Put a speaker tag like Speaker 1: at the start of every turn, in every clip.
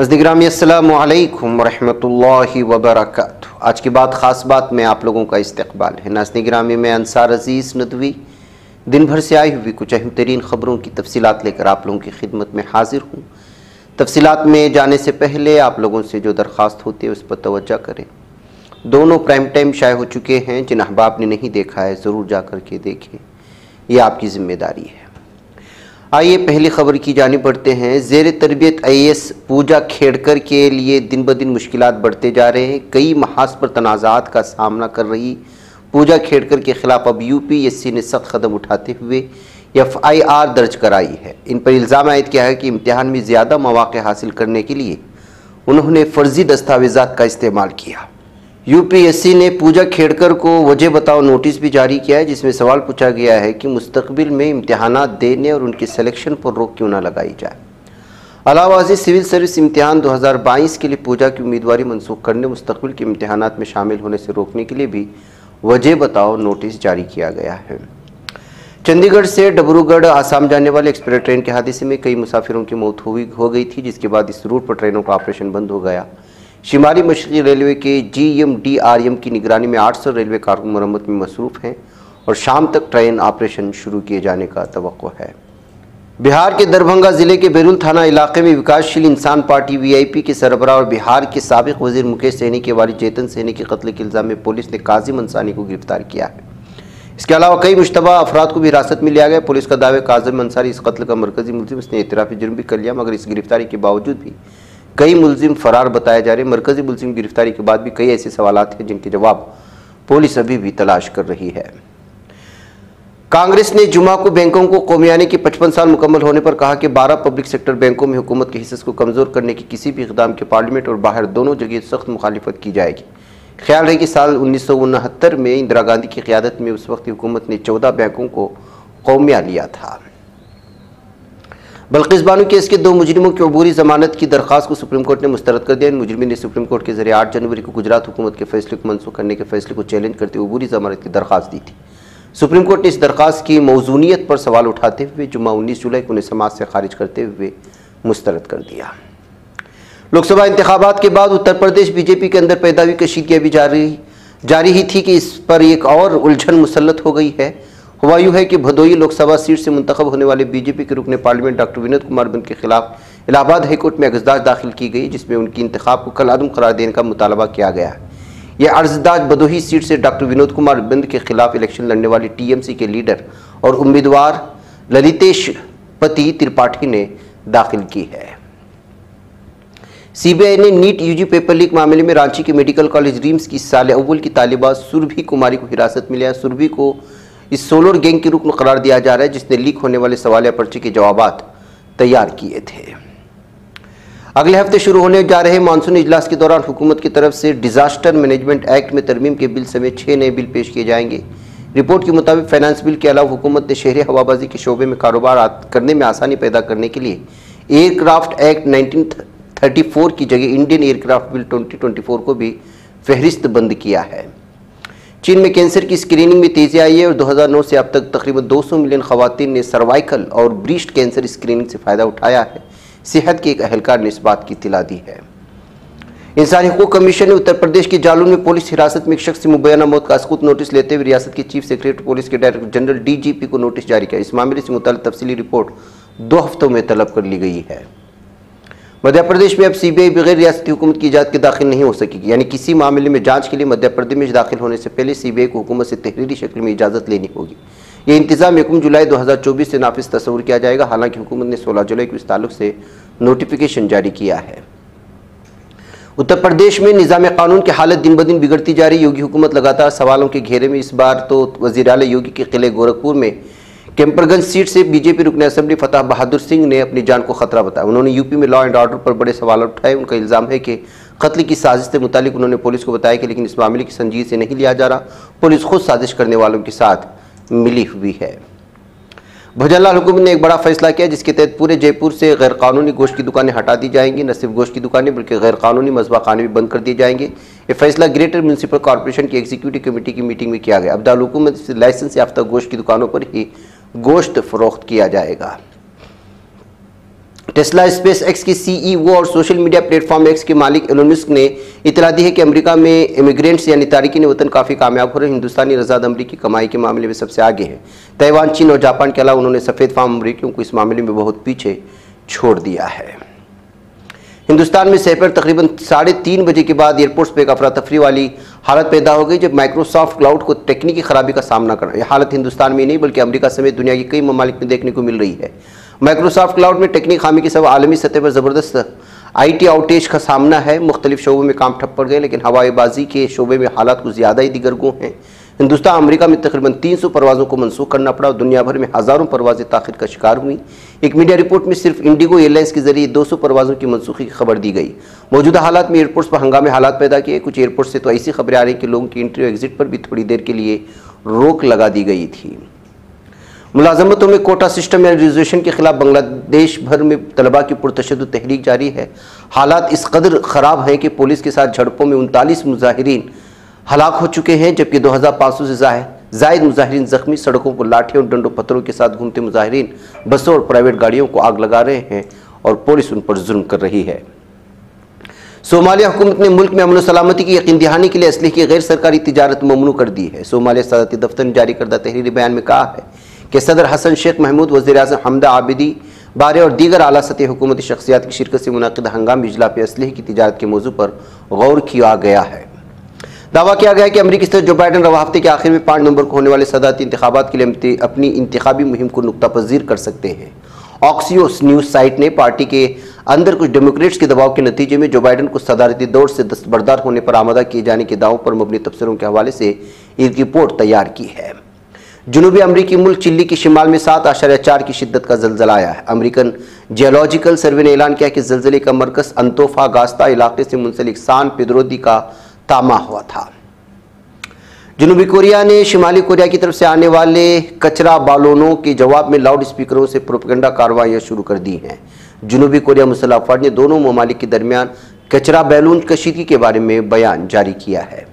Speaker 1: अस्सलाम वालेकुम वरहमतुल्लाहि वबरकातुहू। आज की बात ख़ास बात में आप लोगों का इस्तकबाल है। नाज़रीन गिरामी में अंसार अज़ीज़ नदवी दिन भर से आई हुई कुछ अहम तरीन ख़बरों की तफसीलात लेकर आप लोगों की खिदमत में हाजिर हूँ। तफसीलात में जाने से पहले आप लोगों से जो दरख्वास्त होती है उस पर तवज्जो करें। दोनों प्राइम टाइम शाये हो चुके हैं, जिन अहबाब ने नहीं देखा है ज़रूर जा कर के देखें, यह आपकी ज़िम्मेदारी है। आइए पहली खबर की जानिब बढ़ते हैं। ज़ेर तरबियत IAS पूजा खेड़कर के लिए दिन ब दिन मुश्किलात बढ़ते जा रहे हैं। कई महाज पर तनाज़ात का सामना कर रही पूजा खेड़कर के ख़िलाफ़ अब UPSC ने सख्त कदम उठाते हुए FIR दर्ज कराई है। इन पर इल्ज़ाम आयद किया है कि इम्तिहान में ज़्यादा मौक़े हासिल करने के लिए उन्होंने फ़र्ज़ी दस्तावेज़ात का इस्तेमाल किया। UPSC ने पूजा खेड़कर को वजह बताओ नोटिस भी जारी किया है, जिसमें सवाल पूछा गया है कि मुस्तकबिल में इम्तिहानात देने और उनके सिलेक्शन पर रोक क्यों ना लगाई जाए। अलावाज़ी सिविल सर्विस इम्तिहान 2022 के लिए पूजा की उम्मीदवारी मनसूख करने, मुस्तकबिल के इम्तिहानात में शामिल होने से रोकने के लिए भी वजह बताओ नोटिस जारी किया गया है। चंडीगढ़ से डबरूगढ़ आसाम जाने वाले एक्सप्रेस ट्रेन के हादसे में कई मुसाफिरों की मौत हो गई थी, जिसके बाद इस रूट पर ट्रेनों का ऑपरेशन बंद हो गया। शिमाली मशरक़ी रेलवे के GMDRM की निगरानी में 800 रेलवे कारकुन मरम्मत में मसरूफ़ हैं और शाम तक ट्रेन ऑपरेशन शुरू किए जाने का तवक्को है। बिहार के दरभंगा ज़िले के बेरुल थाना इलाके में विकासशील इंसान पार्टी VIP के सरबराह और बिहार के साबिक़ वज़ीर मुकेश सहनी के वालिद चेतन सहनी के कत्ल के इल्ज़ाम में पुलिस ने काज़िम अंसारी को गिरफ्तार किया है। इसके अलावा कई मुश्तबा अफराद को भी हिरासत में लिया गया। पुलिस का दावा काज़िम अंसारी इस कत्ल का मरकज़ी मुलज़िम, उसने एतराफ़ी जुर्म भी कर लिया, मगर इस गिरफ्तारी के बावजूद भी कई मुलजिम फरार बताए जा रहे हैं। मरकजी मुलजिम की गिरफ्तारी के बाद भी कई ऐसे सवालात हैं जिनके जवाब पुलिस अभी भी तलाश कर रही है। कांग्रेस ने जुमा को बैंकों को कौमियाने के 55 साल मुकम्मल होने पर कहा कि 12 पब्लिक सेक्टर बैंकों में हुकूमत के हिस्से को कमज़ोर करने की किसी भी इक़दाम के पार्लियामेंट और बाहर दोनों जगह सख्त मुखालिफत की जाएगी। ख्याल है कि साल 1969 में इंदिरा गांधी की क़यादत में उस वक्त हुकूमत ने 14 बैंकों को कौमिया लिया था। बल्किस बानो केस के 2 मुजरिमों की अबूरी ज़मानत की दरख्वास्त को सुप्रीम कोर्ट ने मुस्तरद कर दिया। इन मुजरिमीन ने सुप्रीम कोर्ट के जरिए 8 जनवरी को गुजरात हुकूमत के फैसले को मनसूख करने के फैसले को चैलेंज करते हुए अबूरी ज़मानत की दरख्वास्त दी थी। सुप्रीम कोर्ट ने इस दरख्वास्त की मौजूनियत पर सवाल उठाते हुए जुम्मा 19 जुलाई को उन्हें समाज से खारिज करते हुए मुस्तरद कर दिया। लोकसभा इंतखाबात के बाद उत्तर प्रदेश BJP के अंदर पैदा हुई कशीदगी भी जारी ही थी कि इस पर एक और उलझन मुसल्लत हो गई है। हुआ यूँ है कि भदोई लोकसभा सीट से मुंतखब होने वाले BJP के रुकने पार्लियामेंट डॉक्टर विनोद कुमार बिंद के खिलाफ इलाहाबाद हाईकोर्ट में अर्जदाद दाखिल की गई, जिसमें उनकी इंतखाब को कल अदम करार देने का मुतालबा किया गया है। यह अर्जदाद भदोही सीट से डॉक्टर विनोद कुमार बिंद के खिलाफ इलेक्शन लड़ने वाली TMC के लीडर और उम्मीदवार ललितेश पति त्रिपाठी ने दाखिल की है। CBI ने नीट UG पेपर लीक मामले में रांची के मेडिकल कॉलेज रिम्स की साल अव्वल की तालिबा सुरभि कुमारी को हिरासत में लिया। सुरभि को इस सोलर गैंग की रुकन करार दिया जा रहा है, जिसने लीक होने वाले सवालिया पर्चे के जवाबात तैयार किए थे। अगले हफ्ते शुरू होने जा रहे मानसून इजलास के दौरान हुकूमत की तरफ से डिजास्टर मैनेजमेंट एक्ट में तरमीम के बिल समेत 6 नए बिल पेश किए जाएंगे। रिपोर्ट के मुताबिक फाइनेंस बिल के अलावा हुकूमत ने शहरी हवाबाजी के शोबे में कारोबार करने में आसानी पैदा करने के लिए एयरक्राफ्ट एक्ट 1934 की जगह इंडियन एयरक्राफ्ट बिल 2024 को भी फहरिस्त बंद किया है। चीन में कैंसर की स्क्रीनिंग में तेज़ी आई है और 2009 से अब तक तकरीबन 200 मिलियन खवातीन ने सर्वाइकल और ब्रीस्ट कैंसर स्क्रीनिंग से फ़ायदा उठाया है। सेहत के एक अहलकार ने इस बात की इत्तला दी है। इंसानी हकूक़ कमीशन ने उत्तर प्रदेश के जालौन में पुलिस हिरासत में एक शख्स से मुबैना मौत का असकूत नोटिस लेते हुए रियासत के चीफ सेक्रेटरी पुलिस के डायरेक्टर जनरल DGP को नोटिस जारी किया। इस मामले से मुताल्लिक़ तफसीली रिपोर्ट 2 हफ्तों में तलब कर ली गई है। मध्य प्रदेश में अब CBI बगैर रियासती हुकूमत की इजाज़त के दाखिल नहीं हो सकेगी, यानी किसी मामले में जांच के लिए मध्य प्रदेश में दाखिल होने से पहले CBI को हुकूमत से तहरीरी शक्ल में इजाज़त लेनी होगी। यह इंतज़ाम 1 जुलाई 2024 से नाफिज तस्वुर किया जाएगा। हालांकि हुकूमत ने 16 जुलाई को इस ताल्लुक से नोटिफिकेशन जारी किया है। उत्तर प्रदेश में निज़ाम कानून की हालत दिन ब दिन बिगड़ती जा रही। योगी हुकूमत लगातार सवालों के घेरे में। इस बार तो वज़ीर आला योगी के किले गोरखपुर में कैंपरगंज सीट से BJP रुकने असेंबली फतेह बहादुर सिंह ने अपनी जान को खतरा बताया। उन्होंने UP में लॉ एंड ऑर्डर पर बड़े सवाल उठाए। उनका इल्ज़ाम है कि कत्ल की साजिश से मुतालिक उन्होंने पुलिस को बताया कि लेकिन इस मामले की संजीदगी से नहीं लिया जा रहा। पुलिस खुद साजिश करने वालों के साथ मिली हुई है। भजनलाल हुकूमत ने एक बड़ा फैसला किया, जिसके तहत पूरे जयपुर से गैर कानूनी गोश्त की दुकानें हटा दी जाएंगी। न सिर्फ गोश्त की दुकानें बल्कि गैर कानूनी मज़बा खाने भी बंद कर दिए जाएंगे। ये फैसला ग्रेटर म्यूनसिपल कॉर्पोरेशन की एग्जीक्यूटिव कमेटी की मीटिंग में किया गया। अब दारुल हुकूमत लाइसेंस याफ्ता गोश्त की दुकानों पर ही गोश्त फरोख्त किया जाएगा। टेस्ला स्पेस एक्स के सीईओ और सोशल मीडिया प्लेटफॉर्म एक्स के मालिक एलोन मस्क ने इतला दी है कि अमेरिका में इमिग्रेंट्स यानी तारिकीन वतन काफ़ी कामयाब हो रहे हैं। हिंदुस्तानी रज़ाद अमरीकी कमाई के मामले में सबसे आगे हैं। ताइवान, चीन और जापान के अलावा उन्होंने सफ़ेद फार्म अमरीकियों को इस मामले में बहुत पीछे छोड़ दिया है। हिंदुस्तान में दोपहर तकरीबन 3:30 बजे के बाद एयरपोर्ट्स पर एक अफरा तफरी वाली हालत पैदा हो गई जब माइक्रोसॉफ्ट क्लाउड को तकनीकी खराबी का सामना करना। यह हालत हिंदुस्तान में ही नहीं बल्कि अमेरिका समेत दुनिया के कई ममालिक में देखने को मिल रही है। माइक्रोसॉफ्ट क्लाउड में टेक्निक खामी के सब आलमी सतह पर ज़बरदस्त IT आउटेज का सामना है। मुख्तलिफ शोबों में काम ठप पड़ गए, लेकिन हवाईबाजी के शोबे में हालात कुछ ज़्यादा ही दिगरगों हैं। हिंदुस्तान अमेरिका में तकरीबन 300 परवाज़ों को मनसूख करना पड़ा और दुनिया भर में हज़ारों परवाज़ें ताख़ीर का शिकार हुई। एक मीडिया रिपोर्ट में सिर्फ इंडिगो एयरलाइंस के जरिए 200 परवाज़ों की मनसूखी की खबर दी गई। मौजूदा हालात में एयरपोर्ट्स पर हंगामे हालात पैदा किए। कुछ एयरपोर्ट से तो ऐसी खबरें आ रही कि लोगों की एंट्री और एग्जिट पर भी थोड़ी देर के लिए रोक लगा दी गई थी। मुलाजमतों में कोटा सिस्टम या रिजर्वेशन के खिलाफ बांग्लादेश भर में तलबा की पुरतशद्दुद तहरीक जारी है। हालात इस कदर ख़राब हैं कि पुलिस के साथ झड़पों में 39 मुजाहिरीन हलाक हो चुके हैं, जबकि 2500 से जायद मुजाहिरीन जख्मी। सड़कों पर लाठियों और डंडों पत्थरों के साथ घूमते मुजाहिरीन बसों और प्राइवेट गाड़ियों को आग लगा रहे हैं और पुलिस उन पर जुल्म कर रही है। सोमालिया हुकूमत ने मुल्क में अमन और सलामती की यकीन दहानी के लिए असलहे की गैर सरकारी तिजारत ममनू कर दी है। सोमालिया सदारती दफ्तर ने जारी करदा तहरीरी बयान में कहा है कि सदर हसन शेख महमूद, वज़ीर-ए-आज़म हमदा आबिदी बारे और दीगर आला सतह हुकूमती शख्सियात की शिरकत से मुनाकिदा हंगामी इजलास में असलहे की तिजारत के मौजू पर गौर किया गया है। दावा किया गया है कि अमरीकी सदर जो बाइडन रवा हफ्ते के आखिर में 5 नवंबर को होने वाले सदारती इंतखाबात के लिए अपनी इंतखाबी मुहिम को नुक्तापजीर कर सकते हैं। ऑक्सियोस न्यूज़ साइट ने पार्टी के अंदर कुछ डेमोक्रेट्स के दबाव के नतीजे में जो बाइडन को सदारती दौर से दस्तबरदार होने पर आमादा किए जाने के दावों पर मबनी तबसरों के हवाले से एक रिपोर्ट तैयार की है। जनूबी अमरीकी मुल्क चिली के शिमाल में 7.4 की शिद्दत का जल्जला आया है। अमेरिकन जियोलॉजिकल सर्वे ने ऐलान किया कि जल्जले का मरकज़ अंतोफागास्ता इलाके से मुंसलिक सान पेड्रो का तामा हुआ था। जनूबी कोरिया ने शिमाली कोरिया की तरफ से आने वाले कचरा बालोनों के जवाब में लाउड स्पीकरों से प्रोपेगेंडा कार्रवाइयाँ शुरू कर दी हैं। जनूबी कोरिया मुसल्लह अफवाज ने दोनों ममालिक के दरमियान कचरा बैलून कशीदगी के बारे में बयान जारी किया है।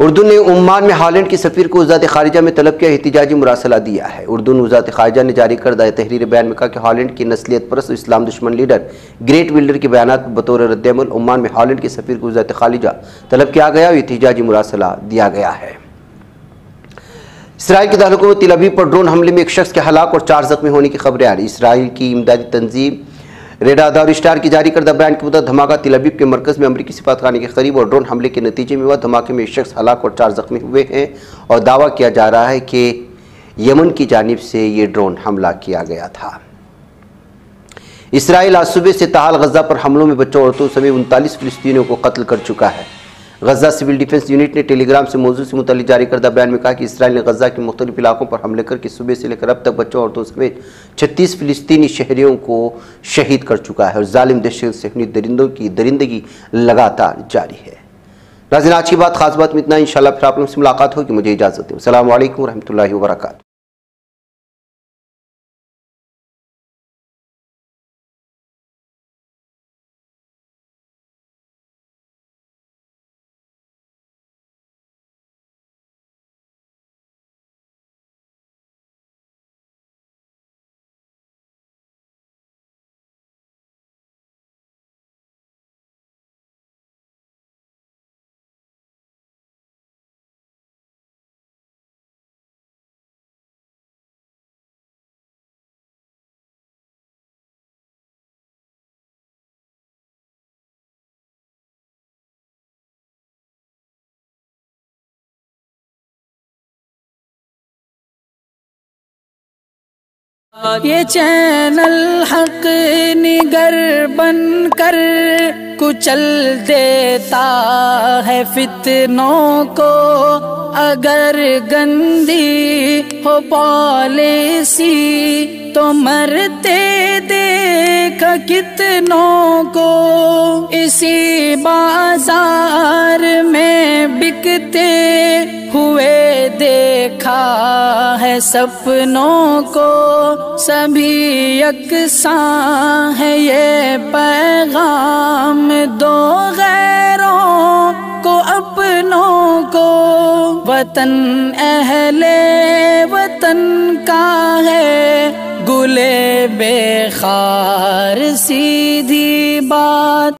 Speaker 1: उर्दू ने ओमान में हॉलैंड के सफ़ीर को वज़ारत ख़ारिजा में तलब किया एहतिजाजी मुरासला दिया है। उर्दू ने वज़ारत ख़ारिजा ने जारी करदा तहरीर बयान में कहा कि हॉलैंड की नस्लियत परस्त इस्लाम दुश्मन लीडर ग्रेट विल्डर के बयान बतौर रद्दअमल ओमान में हॉलैंड के सफ़ीर को वज़ारत ख़ारिजा तलब किया गया और एहतिजाजी मुरासला दिया गया है। इसराइल के दारकूमत तेल अवीव पर ड्रोन हमले में एक शख्स के हलाक और 4 ज़ख्मी होने की खबरें आ रही। इसराइल की इमदादी तंजीम रेडार स्टार की जारी करदा बयान के मुताबिक धमाका तेल अवीव के मरकज़ में अमरीकी सिफारतखाने के करीब और ड्रोन हमले के नतीजे में हुआ। धमाके में एक शख्स हलाक और 4 ज़ख्मी हुए हैं और दावा किया जा रहा है कि यमन की जानिब से ये ड्रोन हमला किया गया था। इसराइल आज सुबह से ताहाल गज़ा पर हमलों में बच्चों औरतों समेत 39 फ़िलिस्तीनियों को कत्ल कर चुका है। गज़ा सिविल डिफेंस यूनिट ने टेलीग्राम से मौजूद से मुतल्लिक़ जारी करदा बयान में कहा कि इसराइल ने गज़ा के मुख्तलिफ इलाकों पर हमले करके सुबह से लेकर अब तक बच्चों औरतों समेत 36 फ़िलिस्तीनी शहरियों को शहीद कर चुका है और जालिम दहशत से अपनी दरिंदों की दरिंदगी लगातार जारी है। नाज़रीन, आज की बात खास बात में इतना। इंशाअल्लाह फिर आप लोगों से मुलाकात होगी। मुझे इजाज़त दें। अस्सलामु अलैकुम रहमतुल्लाहि व बरकातहू।
Speaker 2: ये चैनल हक निगर बन कर कुचल देता है फितनों को। अगर गंदी हो पॉलिसी तो मरते देख कितनों को। इसी बाजार में बिकते हुए देखा है सपनों को। सभी यकसां है ये पैगाम दो गैरों को अपनों को। वतन अहले वतन का है गुले बेखार सीधी बात।